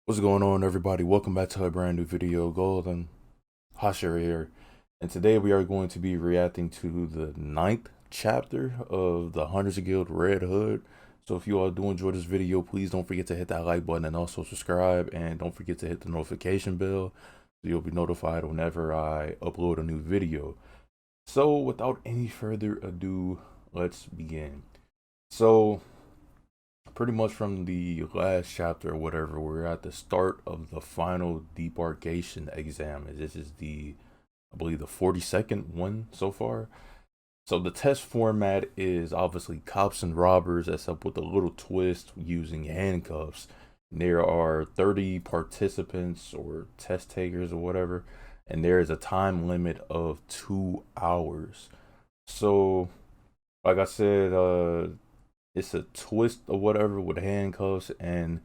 What's going on, everybody? Welcome back to a brand new video. Golden Hashira here, and today we are going to be reacting to the ninth chapter of the Hunters Guild Red Hood. So if you all do enjoy this video, please don't forget to hit that like button and also subscribe, and don't forget to hit the notification bell so you'll be notified whenever I upload a new video. So without any further ado, let's begin. So pretty much from the last chapter or whatever, we're at the start of the final debarkation exam. This is I believe, the 42nd one so far. So the test format is obviously cops and robbers, except with a little twist using handcuffs. There are 30 participants or test takers or whatever, and there is a time limit of 2 hours. So, like I said, it's a twist or whatever with handcuffs, and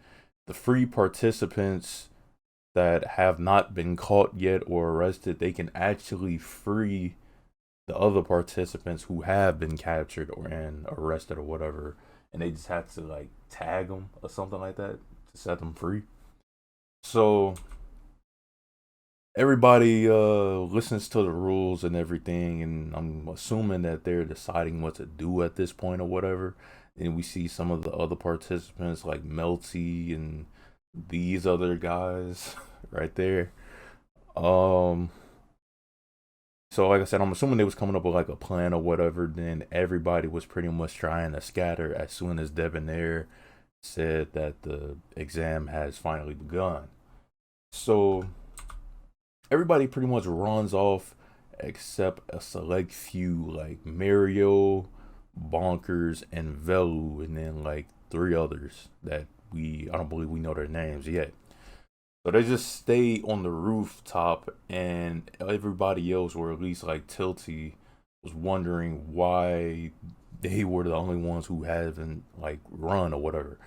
the free participants that have not been caught yet or arrested, they can actually free the other participants who have been captured or and arrested or whatever, and they just have to like tag them or something like that to set them free. So everybody listens to the rules and everything, and I'm assuming that they're deciding what to do at this point or whatever. And we see some of the other participants like Melty and these other guys right there. um so like I said, I'm assuming they was coming up with like a plan or whatever. Then everybody was pretty much trying to scatter as soon as Debonair said that the exam has finally begun. So everybody pretty much runs off except a select few, like Mario, Bonkers, and Velu, and then like three others that I don't believe we know their names yet. So they just stay on the rooftop, and everybody else, or at least like Tilty, was wondering why they were the only ones who haven't like run or whatever.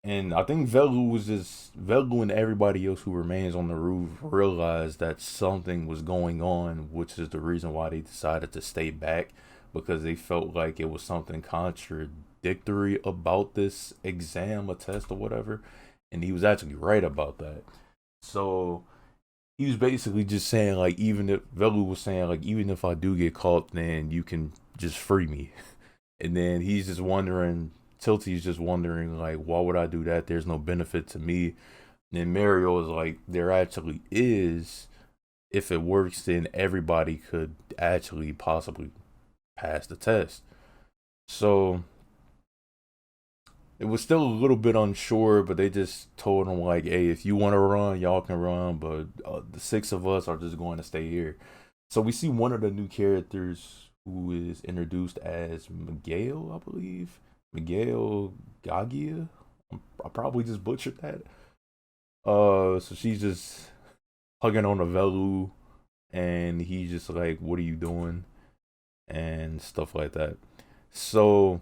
And I think Velu and everybody else who remains on the roof realized that something was going on, which is the reason why they decided to stay back, because they felt like it was something contradictory about this exam or test or whatever. And he was actually right about that. So he was basically just saying like, even if Velu was saying like, even if I do get caught, then you can just free me. And then he's just wondering, Tilty's just wondering, like, why would I do that? There's no benefit to me. And Mario is like, there actually is. If it works, then everybody could actually possibly pass the test. So it was still a little bit unsure, but they just told him, like, hey, if you want to run, y'all can run, but the six of us are just going to stay here. So we see one of the new characters who is introduced as Miguel, I believe. Miguel Gagia. I probably just butchered that. So she's just hugging on a Velu, and he's just like, "What are you doing?" and stuff like that. So,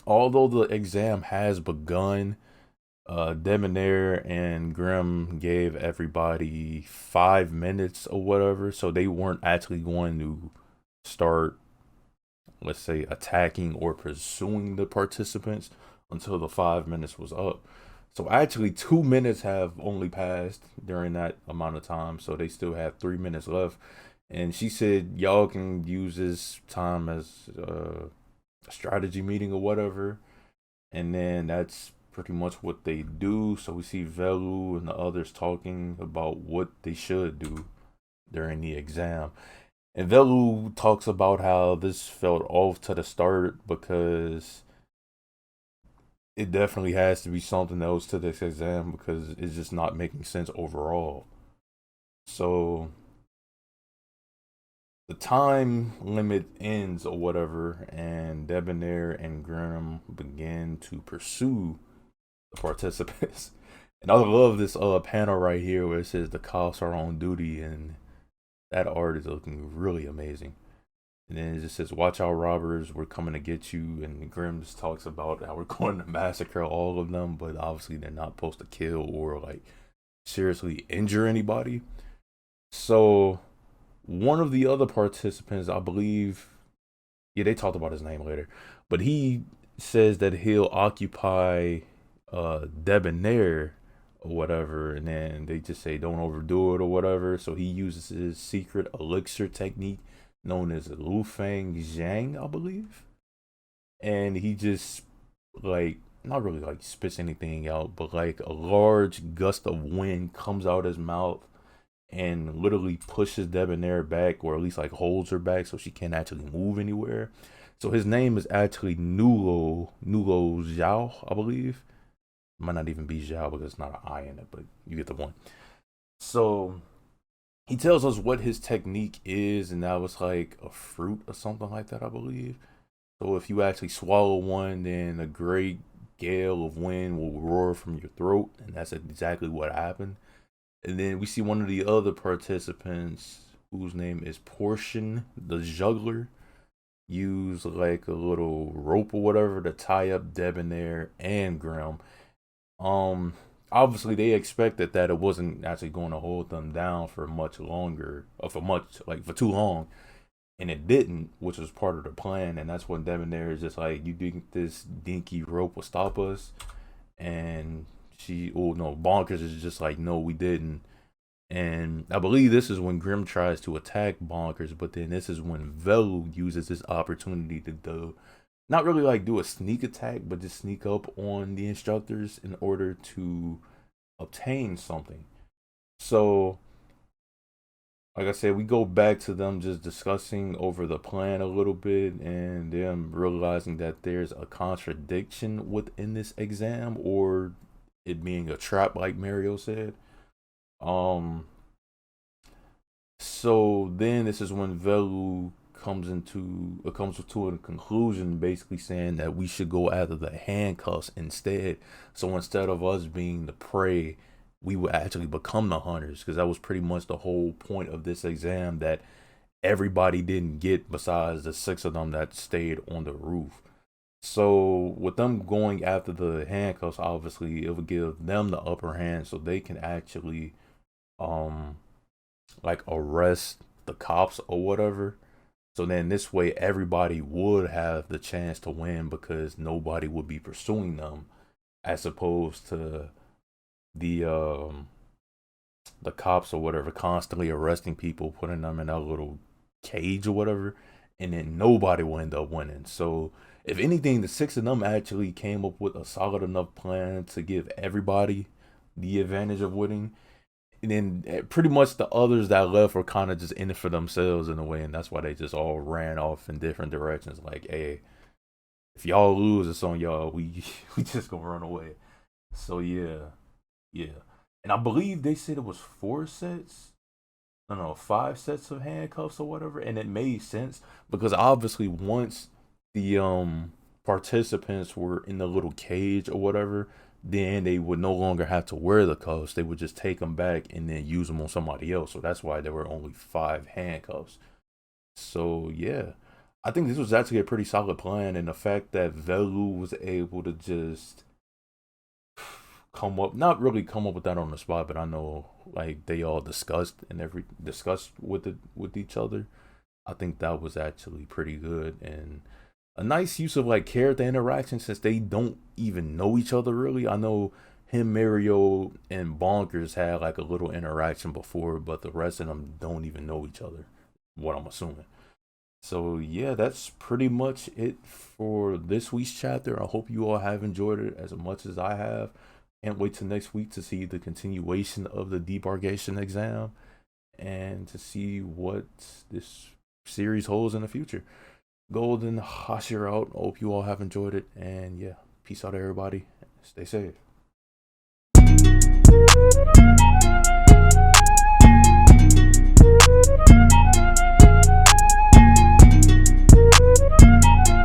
although the exam has begun, Debonair and Grimm gave everybody 5 minutes or whatever, so they weren't actually going to start, let's say, attacking or pursuing the participants until the 5 minutes was up. So actually 2 minutes have only passed during that amount of time, so they still have 3 minutes left. And she said y'all can use this time as a strategy meeting or whatever. And then that's pretty much what they do. So we see Velu and the others talking about what they should do during the exam. And Velu talks about how this felt off to the start because it definitely has to be something else to this exam because it's just not making sense overall. So the time limit ends or whatever, and Debonair and Grimm begin to pursue the participants. And I love this panel right here where it says the cops are on duty, and that art is looking really amazing. And then it just says, "Watch out, robbers! We're coming to get you." And Grimm just talks about how we're going to massacre all of them, but obviously they're not supposed to kill or like seriously injure anybody. So one of the other participants, I believe, yeah, they talked about his name later, but he says that he'll occupy Debonair or whatever, and then they just say don't overdo it or whatever. So he uses his secret elixir technique known as Lu Feng Zhang, I believe, and he just like not really like spits anything out, but like a large gust of wind comes out his mouth and literally pushes Debonair back, or at least like holds her back so she can't actually move anywhere. So his name is actually Nulo Zhao, I believe. It might not even be Zhao because it's not an I in it, but you get the point. So he tells us what his technique is, and that was like a fruit or something like that, I believe. So if you actually swallow one, then a great gale of wind will roar from your throat, and that's exactly what happened. And then we see one of the other participants, whose name is Portion, the juggler, use like a little rope or whatever to tie up Debonair and Grim. Um, Obviously they expected that it wasn't actually going to hold them down for much longer, or for much like for too long, and it didn't, which was part of the plan. And that's when Debonair is just like, "You think this dinky rope will stop us?" And oh no, Bonkers is just like, "No, we didn't." And I believe this is when Grim tries to attack Bonkers, but then this is when Velu uses this opportunity to not really like do a sneak attack, but just sneak up on the instructors in order to obtain something. So, like I said, we go back to them just discussing over the plan a little bit, and them realizing that there's a contradiction within this exam, or it being a trap, like Mario said. Um, so then this is when Velu comes to a conclusion, basically saying that we should go after the handcuffs instead. So instead of us being the prey, we would actually become the hunters, because that was pretty much the whole point of this exam that everybody didn't get, besides the 6 of them that stayed on the roof. So with them going after the handcuffs, obviously it would give them the upper hand, so they can actually like arrest the cops or whatever. So then this way everybody would have the chance to win, because nobody would be pursuing them, as opposed to the cops or whatever constantly arresting people, putting them in that little cage or whatever, and then nobody will end up winning. So if anything, the 6 of them actually came up with a solid enough plan to give everybody the advantage of winning. And then pretty much the others that left were kind of just in it for themselves in a way, and that's why they just all ran off in different directions. Like, hey, if y'all lose, it's on y'all. We just gonna run away. So yeah. And I believe they said it was 4 sets. No, 5 sets of handcuffs or whatever, and it made sense because obviously once the participants were in the little cage or whatever, then they would no longer have to wear the cuffs. They would just take them back and then use them on somebody else. So that's why there were only 5 handcuffs. So yeah, I think this was actually a pretty solid plan, and the fact that Velu was able to just not really come up with that on the spot, but I know like they all discussed with each other. I think that was actually pretty good, and a nice use of like character interaction, since they don't even know each other really. I know him, Mario, and Bonkers had like a little interaction before, but the rest of them don't even know each other, what I'm assuming. So yeah, that's pretty much it for this week's chapter. I hope you all have enjoyed it as much as I have. Can't wait till next week to see the continuation of the debargation exam and to see what this series holds in the future. Golden Hashira out. Hope you all have enjoyed it. And yeah, peace out, everybody. Stay safe.